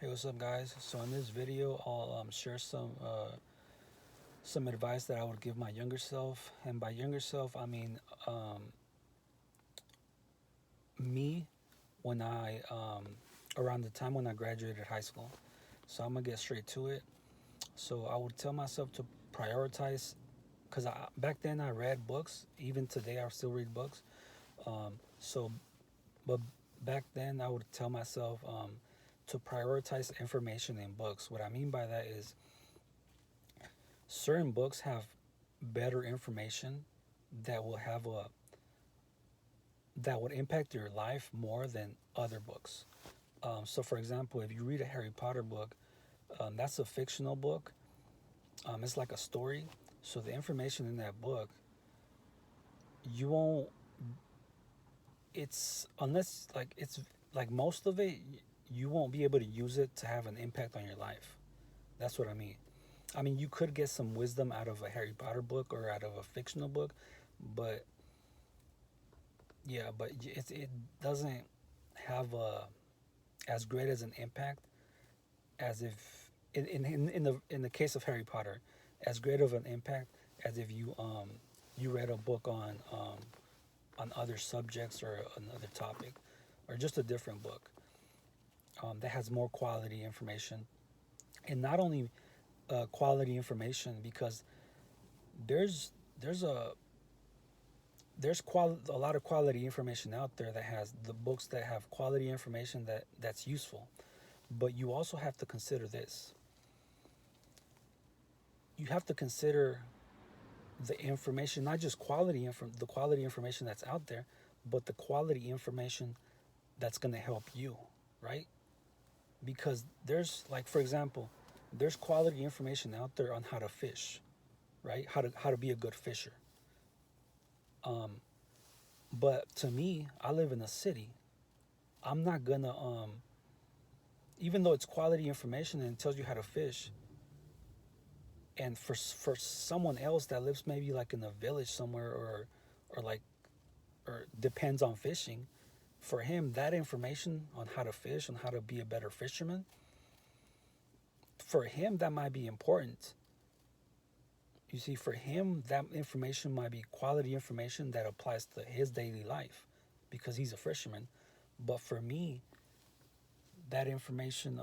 Hey, what's up, guys? So in this video, I'll share some advice that I would give my younger self, and by younger self, I mean me when I around the time when I graduated high school. So I'm gonna get straight to it. So I would tell myself to prioritize, because back then I read books. Even today, I still read books. So, but back then I would tell myself to prioritize information in books. What I mean by that is certain books have better information that will have a that would impact your life more than other books. So, for example, if you read a Harry Potter book, that's a fictional book. It's like a story. So the information in that book, you won't. It's unless like it's like most of it, you won't be able to use it to have an impact on your life. That's what I mean. I mean, you could get some wisdom out of a Harry Potter book or out of a fictional book, but yeah, but it doesn't have as great as an impact as if in the case of Harry Potter, as great of an impact as if you read a book on other subjects or another topic, or just a different book that has more quality information, and not only quality information, because there's there's a a lot of quality information out there that has the books that have quality information that's useful. But you also have to consider this. You have to consider the information, not just the quality information that's out there, but the quality information that's going to help you, right? Because there's like, for example, there's quality information out there on how to fish, right? How to be a good fisher. Um, but to me, I live in a city. I'm not gonna even though it's quality information and it tells you how to fish, and for someone else that lives maybe like in a village somewhere, or like or depends on fishing, for him that information on how to fish, on how to be a better fisherman, for him that might be important. You see, for him that information might be quality information that applies to his daily life because he's a fisherman. But for me, that information,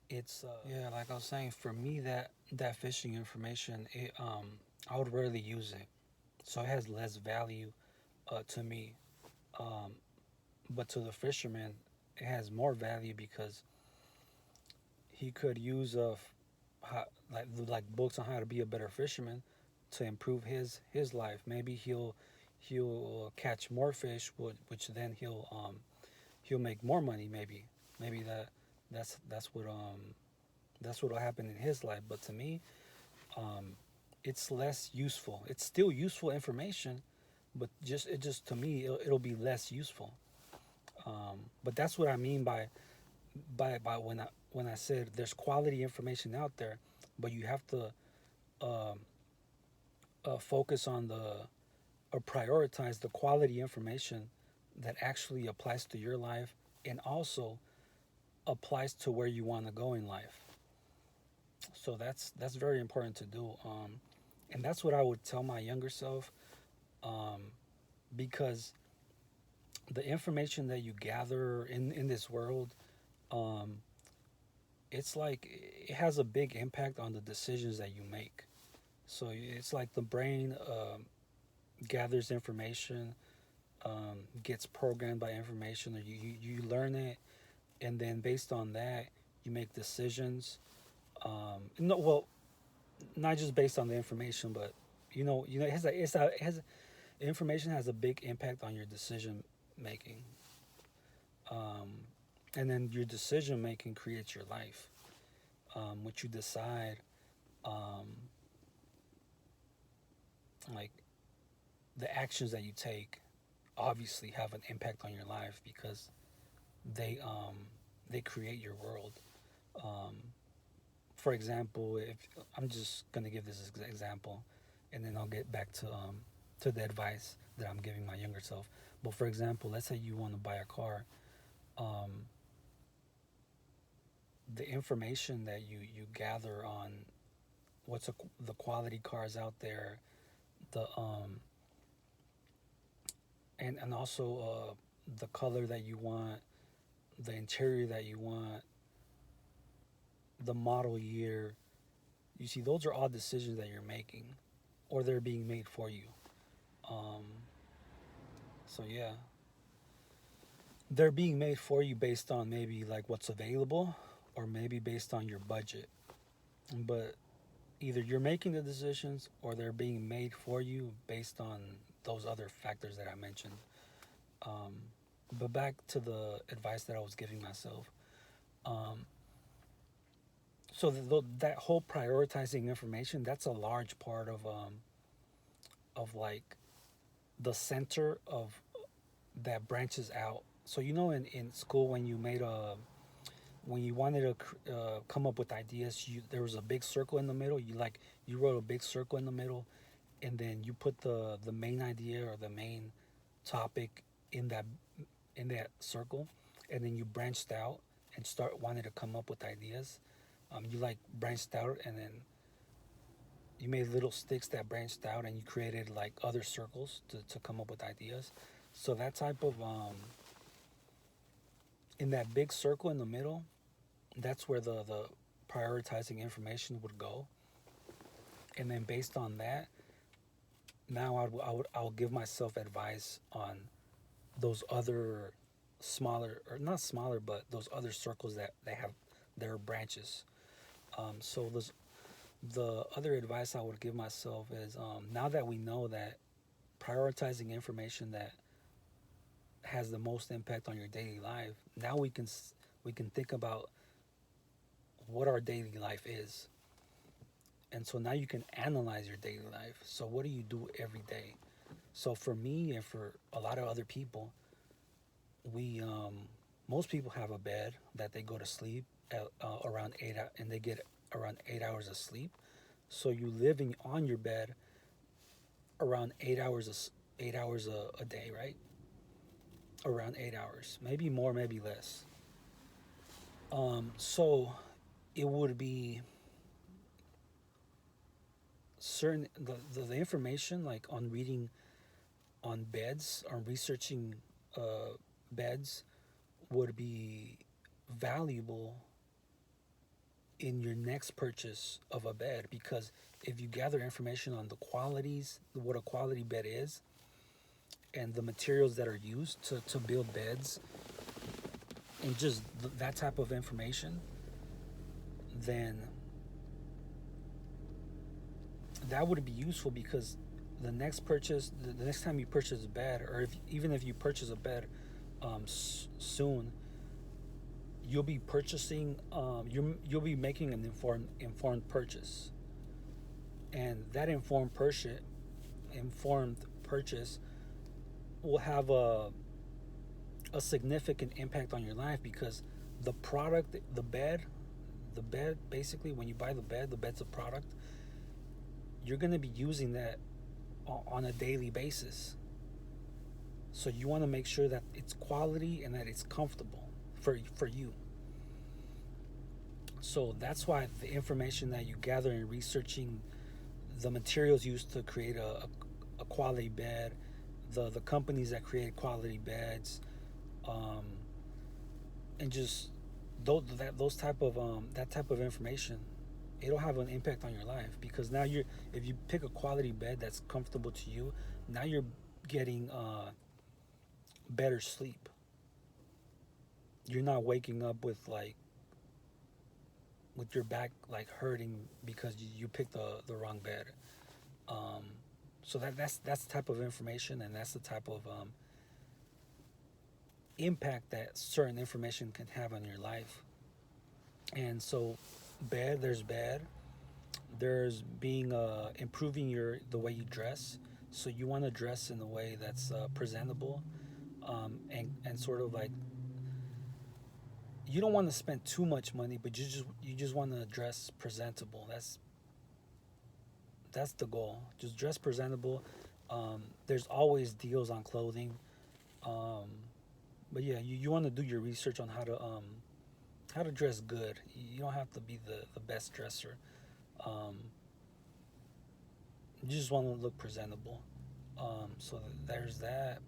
it's yeah, like I was saying, for me that fishing information, I would rarely use it, so it has less value to me. Um, but to the fisherman, it has more value because he could use how, like books on how to be a better fisherman to improve his life. Maybe he'll catch more fish, which then he'll make more money. Maybe that's that's what will happen in his life. But to me, um, it's less useful. It's still useful information, but just to me, it'll be less useful. But that's what I mean by when I said there's quality information out there, but you have to um, focus on the or prioritize the quality information that actually applies to your life and also applies to where you want to go in life. So that's very important to do, and that's what I would tell my younger self, um, because the information that you gather in this world, um, it's like it has a big impact on the decisions that you make. So it's like the brain gathers information, gets programmed by information, or you learn it, and then based on that, you make decisions. No, well, not just based on the information, but it has it has information has a big impact on your decision making, um, and then your decision making creates your life. What you decide, um, like the actions that you take, obviously have an impact on your life because they um, they create your world. Um, for example, if I'm just gonna give this example, and then I'll get back to the advice that I'm giving my younger self. But for example, let's say you want to buy a car. Um, the information that you gather on the quality cars out there, the and also the color that you want, the interior that you want, the model year. You see, those are all decisions that you're making, or they're being made for you. Um, so yeah, they're being made for you based on maybe like what's available, or maybe based on your budget. But either you're making the decisions, or they're being made for you based on those other factors that I mentioned. Um, but back to the advice that I was giving myself. Um, so that whole prioritizing information, that's a large part of like the center of that branches out. So in school when you made a when you wanted to come up with ideas, there was a big circle in the middle. You wrote a big circle in the middle, and then you put the main idea or the main topic in that circle, and then you branched out and start wanting to come up with ideas. You like branched out, and then you made little sticks that branched out, and you created like other circles to come up with ideas. So that type of in that big circle in the middle, that's where the prioritizing information would go. And then based on that, now I would give myself advice on those other smaller, or not smaller, but those other circles that they have their branches. So the other advice I would give myself is, now that we know that prioritizing information that has the most impact on your daily life, now we can think about what our daily life is. And so now you can analyze your daily life. So what do you do every day? So for me and for a lot of other people, we most people have a bed that they go to sleep at, around and they get around 8 hours of sleep. So you living on your bed around 8 hours a day, right? Around 8 hours, maybe more, maybe less. So it would be certain the information like on reading on beds, on researching beds, would be valuable in your next purchase of a bed, because if you gather information on the qualities, what a quality bed is, and the materials that are used to build beds, and just that type of information, then that would be useful, because the next time you purchase a bed, or even if you purchase a bed soon, you'll be purchasing, you'll be making an informed purchase, and that informed purchase will have a significant impact on your life, because the product, the bed basically, when you buy the bed's a product. You're going to be using that on a daily basis. So you want to make sure that it's quality and that it's comfortable for you. So that's why the information that you gather in researching the materials used to create a quality bed, the companies that create quality beds, um, and just those type of that type of information, it'll have an impact on your life, because now if you pick a quality bed that's comfortable to you, now you're getting better sleep. You're not waking up with your back like hurting because you picked the wrong bed. Um, so that's the type of information, and that's the type of impact that certain information can have on your life. And so, bed. There's being improving the way you dress. So you want to dress in a way that's presentable, and sort of like, you don't want to spend too much money, but you just want to dress presentable. That's the goal. Just dress presentable. There's always deals on clothing, um, but yeah, you want to do your research on how to dress good. You don't have to be the best dresser. Um, you just want to look presentable. So there's that,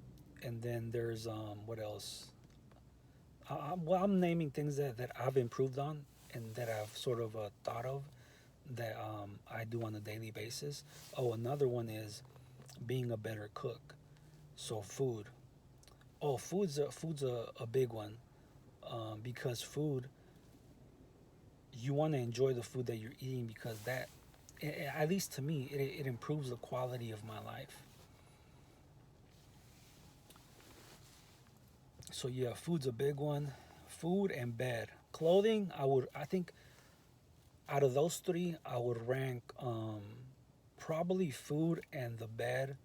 and then there's what else? Well, I'm naming things that I've improved on and that I've sort of thought of that I do on a daily basis. Oh, another one is being a better cook. So food. Oh, food's a big one, because food, you want to enjoy the food that you're eating because that, at least to me, it improves the quality of my life. So yeah, food's a big one. Food and bed. Clothing, I think out of those three, I would rank probably food and the bed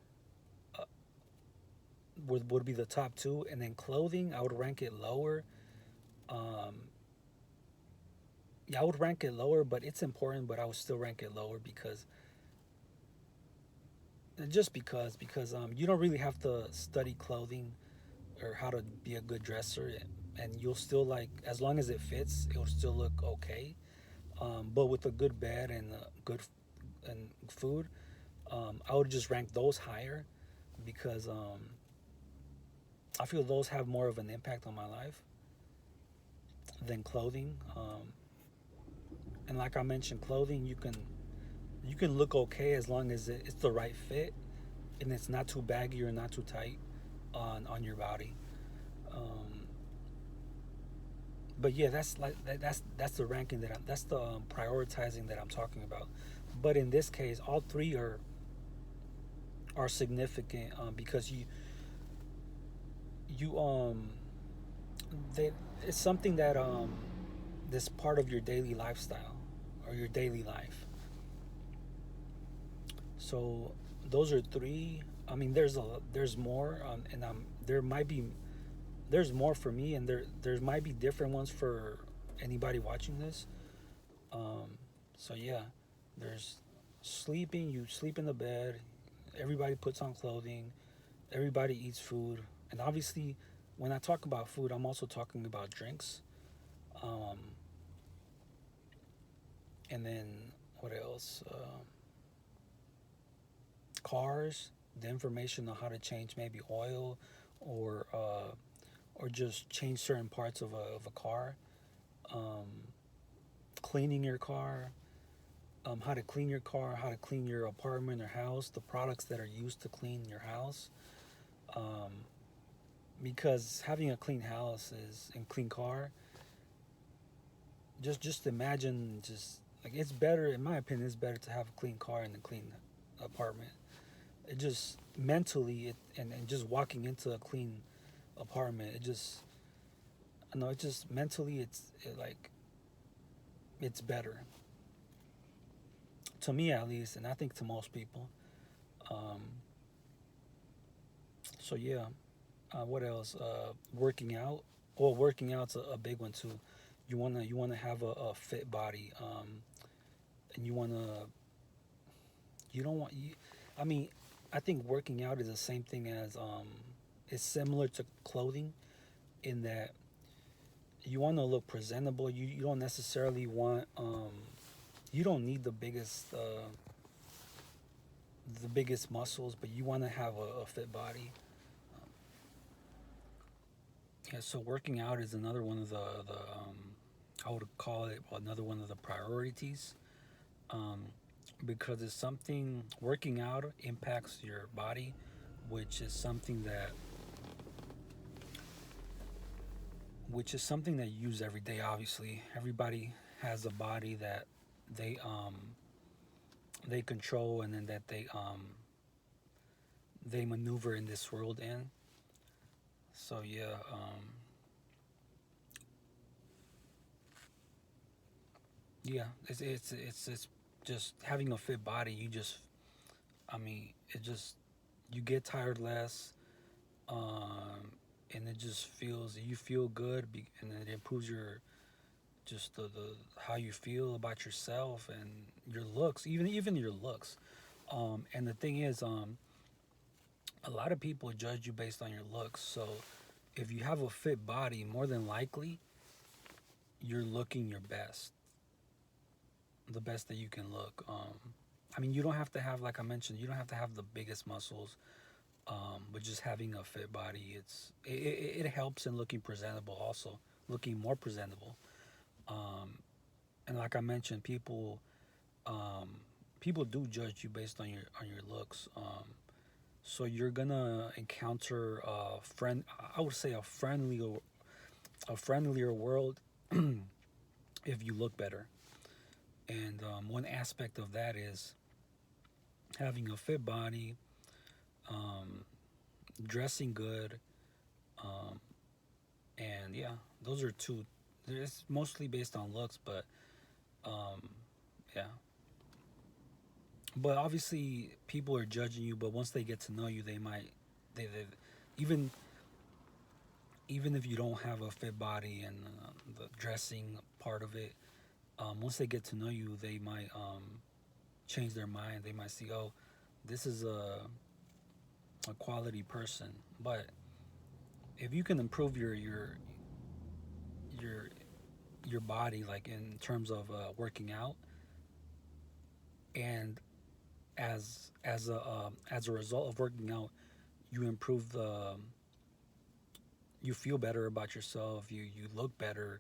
uh, would be the top two, and then clothing, I would rank it lower. Um, yeah, I would rank it lower, but it's important. But I would still rank it lower because you don't really have to study clothing or how to be a good dresser, and you'll still like, as long as it fits, it'll still look okay. But with a good bed and good and food, I would just rank those higher because I feel those have more of an impact on my life than clothing. And like I mentioned, clothing, you can look okay as long as it's the right fit and it's not too baggy or not too tight on your body. Um, but yeah, that's the ranking that's the prioritizing that I'm talking about. But in this case, all three are significant, because you they it's something that this part of your daily lifestyle or your daily life. So those are three. I mean, there's more, and there's more for me, and there might be different ones for anybody watching this. Um, so yeah, there's sleeping. You sleep in the bed. Everybody puts on clothing. Everybody eats food, and obviously, when I talk about food, I'm also talking about drinks. Um, and then what else? Cars. The information on how to change maybe oil, or just change certain parts of a car. Um, Cleaning your car, how to clean your car, how to clean your apartment or house, the products that are used to clean your house. Um, because having a clean house is and clean car, just imagine, just like, it's better, in my opinion, it's better to have a clean car and a clean apartment. It just mentally, and just walking into a clean apartment, it just, I know, it just mentally, it's better to me, at least, and I think to most people. Um, so yeah, what else? Working out. Well, working out's a big one too. You wanna have a fit body, and you don't want you. I mean, I think working out is the same thing as it's similar to clothing in that you want to look presentable. You don't necessarily want you don't need the biggest muscles, but you want to have a fit body. Yeah, so working out is another one of the I would call it another one of the priorities, um, because it's something, working out impacts your body, which is something that you use every day. Obviously, everybody has a body that they um, they control, and then that they maneuver in this world in. So yeah, yeah, it's just having a fit body. I mean, it just, you get tired less, and it just feels, you feel good, and it improves your, just the how you feel about yourself and your looks, even your looks. And the thing is, a lot of people judge you based on your looks. So if you have a fit body, more than likely, you're looking your best, the best that you can look. I mean, you don't have to have, like I mentioned, you don't have to have the biggest muscles. But just having a fit body, it helps in looking presentable, also looking more presentable. Um, and like I mentioned, um, people do judge you based on your looks. So you're gonna encounter a friend. I would say a friendlier world if you look better. And one aspect of that is having a fit body, um, dressing good, um, and yeah, those are two. It's mostly based on looks, but um, yeah. But obviously, people are judging you. But once they get to know you, they even even if you don't have a fit body and the dressing part of it, once they get to know you, they might change their mind. They might see, oh, this is a quality person. But if you can improve your your body, like in terms of working out, and as a result of working out, you improve the you feel better about yourself. You look better,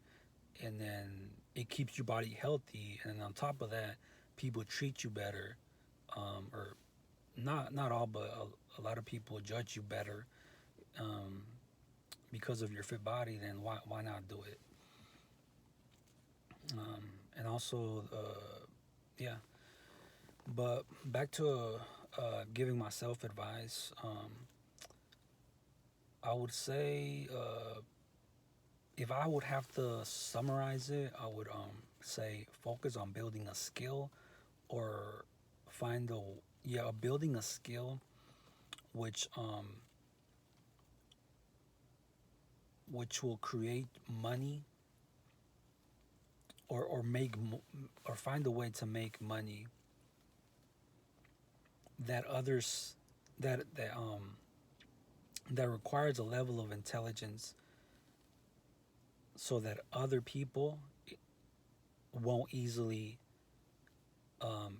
and then it keeps your body healthy. And on top of that, people treat you better, or not all, but a lot of people judge you better um, because of your fit body. Then why not do it? And also, yeah. But back to giving myself advice, I would say if I would have to summarize it, I would say focus on building a skill or find a yeah building a skill which which will create money or or find a way to make money that others that requires a level of intelligence so that other people won't easily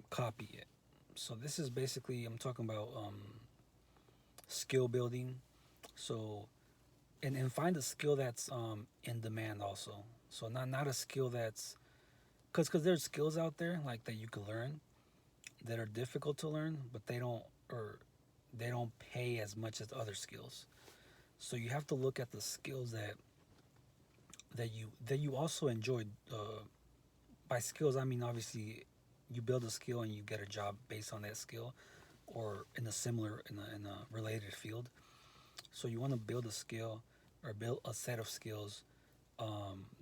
copy it. So this is basically I'm talking about skill building. So and find a skill that's in demand also. So not a skill that's because there's skills out there like that you can learn that are difficult to learn, but they don't pay as much as other skills. So you have to look at the skills that you also enjoy. By skills, I mean obviously you build a skill and you get a job based on that skill, or in a similar in a related field. So you want to build a skill or build a set of skills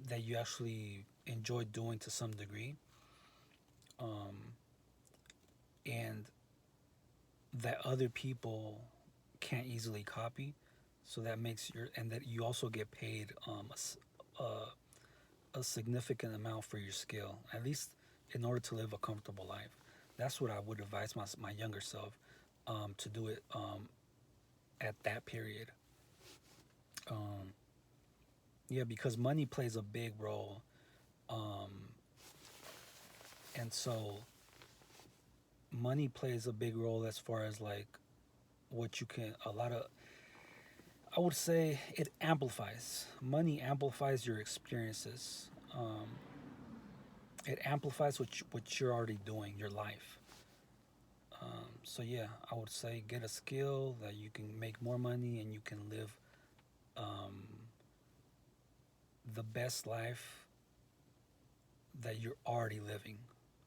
that you actually enjoy doing to some degree, um, and that other people can't easily copy. So that makes your and that you also get paid a significant amount for your skill, at least in order to live a comfortable life. That's what I would advise my younger self to do it at that period. Um, yeah, because money plays a big role, um, and so money plays a big role as far as like what you can. A lot of I would say it amplifies. Money amplifies your experiences. It amplifies what you're already doing, your life. So yeah, I would say get a skill that you can make more money and you can live um, the best life that you're already living,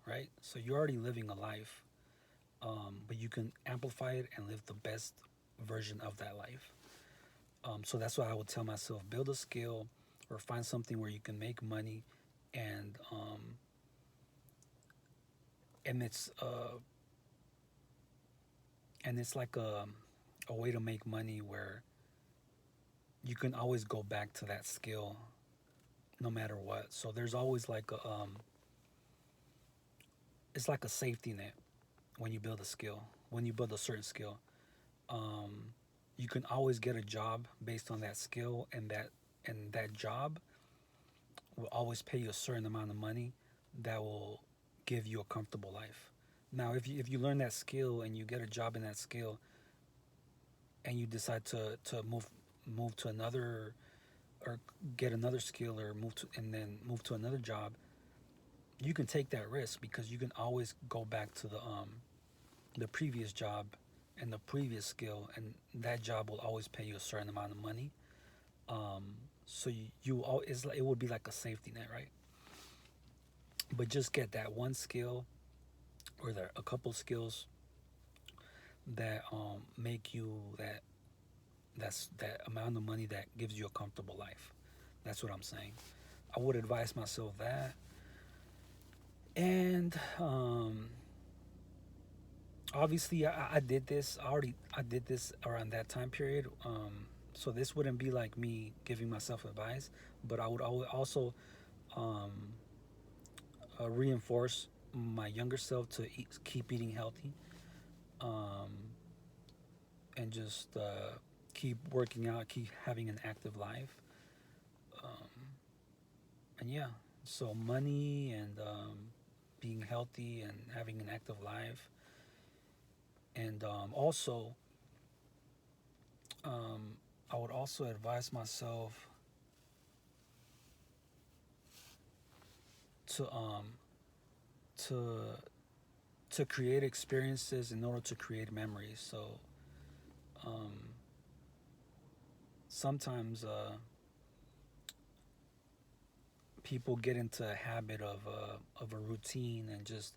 right? So you're already living a life, but you can amplify it and live the best version of that life. So that's why I would tell myself build a skill or find something where you can make money, and and it's uh, and it's like a way to make money where you can always go back to that skill no matter what. So there's always like it's like a safety net when you build a skill. When you build a certain skill, um, you can always get a job based on that skill, and that job will always pay you a certain amount of money that will give you a comfortable life. Now, if you learn that skill and you get a job in that skill, and you decide to move to another, or get another skill, or and then move to another job, you can take that risk because you can always go back to the previous job and the previous skill, and that job will always pay you a certain amount of money. Um, so it would be like a safety net, right? But just get that one skill, or a couple skills that make you that amount of money that gives you a comfortable life. That's what I'm saying. I would advise myself that. And obviously, I did this. I did this around that time period. So this wouldn't be like me giving myself advice, but I would also um, reinforce my younger self to keep eating healthy, um, and just keep working out, keep having an active life. Um, and yeah, so money and being healthy and having an active life, and also um, I would also advise myself to to to create experiences in order to create memories. So um, sometimes people get into a habit of a routine and just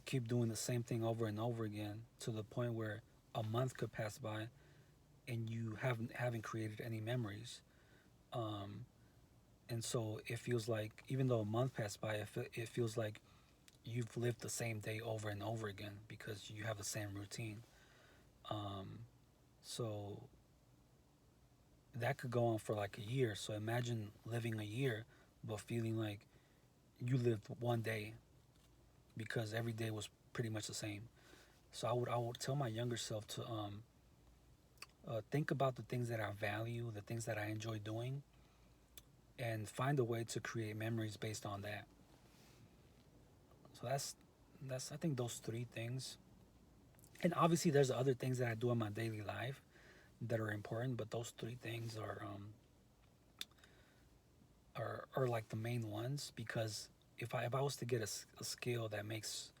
keep doing the same thing over and over again, to the point where a month could pass by and you haven't created any memories. Um, and so it feels like, even though a month passed by, it feels like you've lived the same day over and over again because you have the same routine. Um, so that could go on for like a year. So imagine living a year but feeling like you lived one day, because every day was pretty much the same. So I would tell my younger self to think about the things that I value, the things that I enjoy doing, and find a way to create memories based on that. So that's I think those three things. And obviously there's other things that I do in my daily life that are important, but those three things are like the main ones, because if I was to get a skill that makes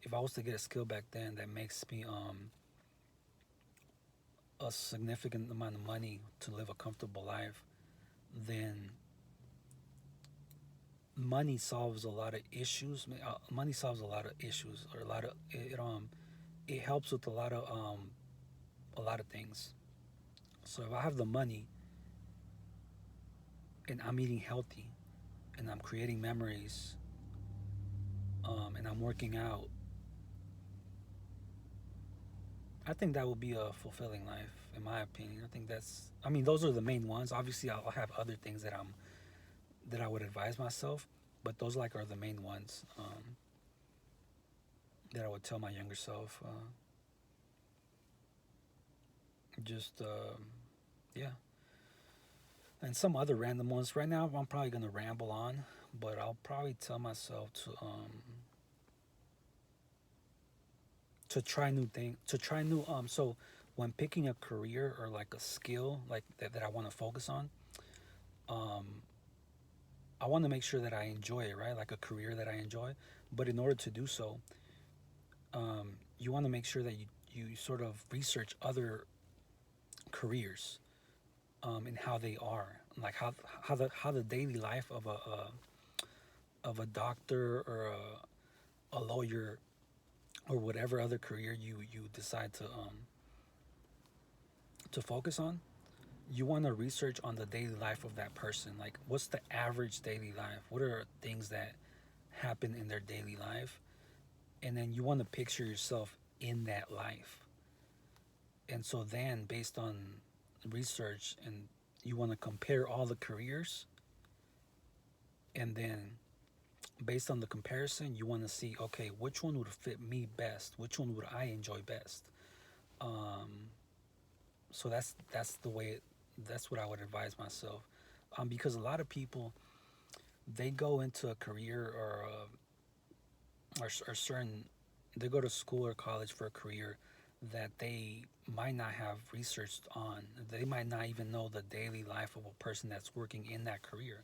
if I was to get a skill back then that makes me a significant amount of money to live a comfortable life, then money solves a lot of issues. Money solves a lot of issues, or a lot of it helps with a lot of things. So if I have the money and I'm eating healthy and I'm creating memories, and I'm working out, I think that would be a fulfilling life, in my opinion. I think I mean, those are the main ones. Obviously, I'll have other things that I would advise myself, but those like are the main ones that I would tell my younger self. Just yeah, and some other random ones. Right now, I'm probably gonna ramble on, but I'll probably tell myself to try new things, to try new So when picking a career or like a skill like that I want to focus on, um I want to make sure that I enjoy it, right? Like a career that I enjoy. But in order to do so, you want to make sure that you sort of research other careers, and how they are, like how the daily life of a doctor, or a lawyer, or whatever other career you decide to focus on. You want to research on the daily life of that person. Like, what's the average daily life? What are things that happen in their daily life? And then you want to picture yourself in that life. And so then, based on research, and you want to compare all the careers, and then based on the comparison, you want to see, okay, which one would fit me best? Which one would I enjoy best? Um, so that's the way. That's what I would advise myself. Because a lot of people, they go into a career or certain, they go to school or college for a career that they might not have researched on. They might not even know the daily life of a person that's working in that career.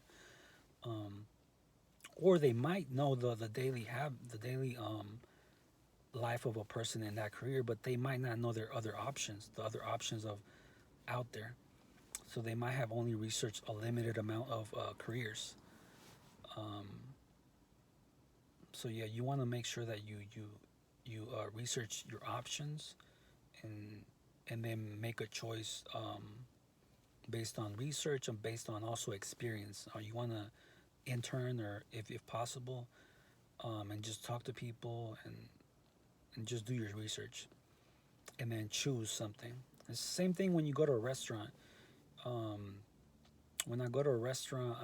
Um, or they might know the daily life of a person in that career, but they might not know their other options, the other options of out there. So they might have only researched a limited amount of careers. Um, so yeah, you want to make sure that you research your options and then make a choice based on research and based on also experience. You want to intern or if possible, and just talk to people and just do your research and then choose something. It's the same thing when you go to a restaurant. Um, when I go to a restaurant,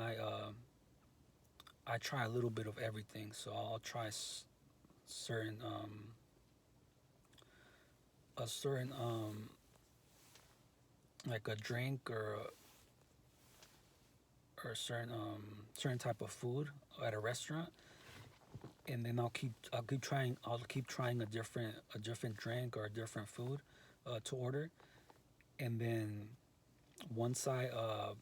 I try a little bit of everything. So I'll try certain a certain like a drink or a certain type of food at a restaurant, and then I'll keep trying a different drink or a different food to order, and then once I uh,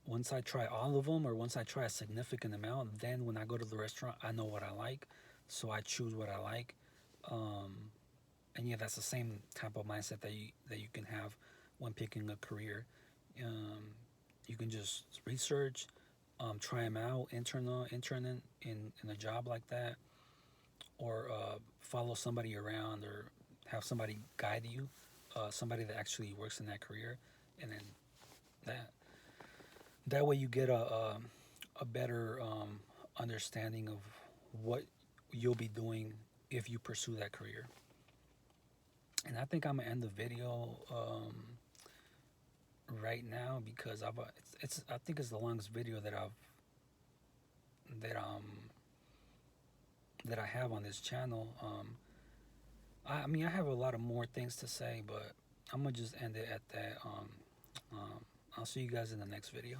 once I try all of them or once I try a significant amount, then when I go to the restaurant, I know what I like, so I choose what I like. Um, and yeah, that's the same type of mindset that you can have when picking a career. Um, you can just research, try them out, intern in a job like that, or follow somebody around, or have somebody guide you, somebody that actually works in that career, and then that that way you get a better understanding of what you'll be doing if you pursue that career. And I think I'm gonna end the video right now because it's I think it's the longest video that that I have on this channel. I mean I have a lot of more things to say, but I'm gonna just end it at that. I'll see you guys in the next video.